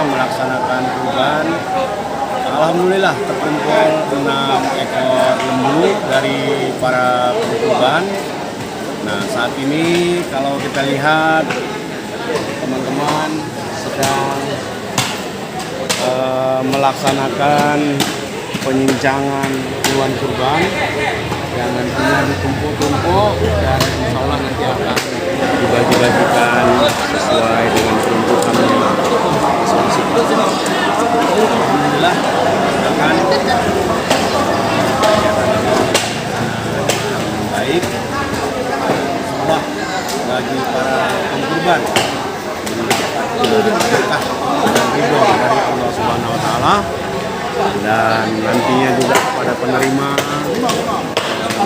melaksanakan kurban. Alhamdulillah terkumpul 6 ekor lembu dari para kurban. Nah, saat ini kalau kita lihat teman-teman sedang melaksanakan penyincangan hewan kurban yang nantinya ditumpuk-tumpuk dan insya Allah nanti akan dibagi-bagikan sesuai dengan peruntukannya masing-masing. Alhamdulillah akan baik Allah bagi para pengkurban berkah dan ridho dari Allah Subhanahu Wa Taala, dan nantinya juga pada penerima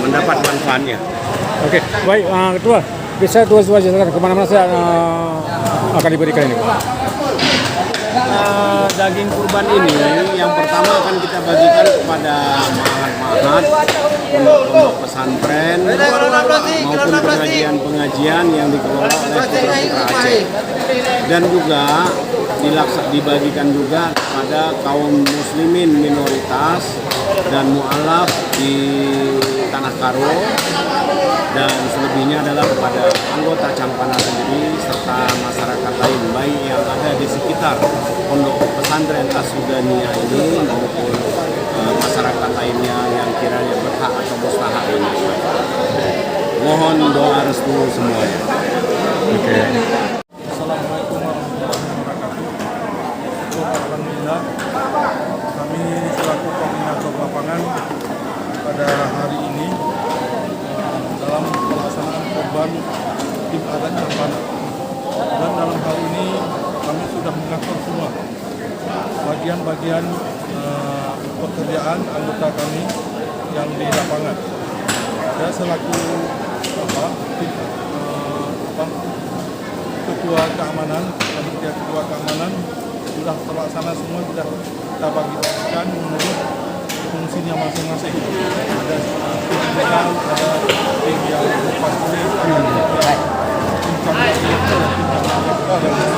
mendapat manfaatnya. Oke, baik Ketua, bisa dua jelaskan kemana-mana saya akan diberikan ini, Pak? Daging kurban ini yang pertama akan kita bagikan kepada mahat-mahat, pondok pesantren maupun pengajian-pengajian yang dikelola oleh putra-putra Aceh, dan juga dibagikan juga kepada kaum muslimin minoritas dan mu'alaf di Tanah Karo, dan selebihnya adalah kepada anggota Campana sendiri serta masyarakat lain baik yang ada di sekitar pondok pesantren As-Sudaniyah ini maupun masyarakat lainnya yang kiranya berhak atau mustahak ini. Mohon doa restu semuanya. Oke. Assalamualaikum warahmatullahi wabarakatuh. Alhamdulillah, kami selaku koordinator lapangan pada hari ini dalam pelaksanaan kurban tim adat Campana, dan dalam hal ini kami sudah mengatur semua bagian-bagian pekerjaan anggota kami yang di lapangan. Saya selaku ketua keamanan, panitia ketua keamanan sudah terlaksana semua, sudah kita bagikan menurut fungsinya masing-masing. Ada tim legal, ada tim yang patroli, ada tim yang tim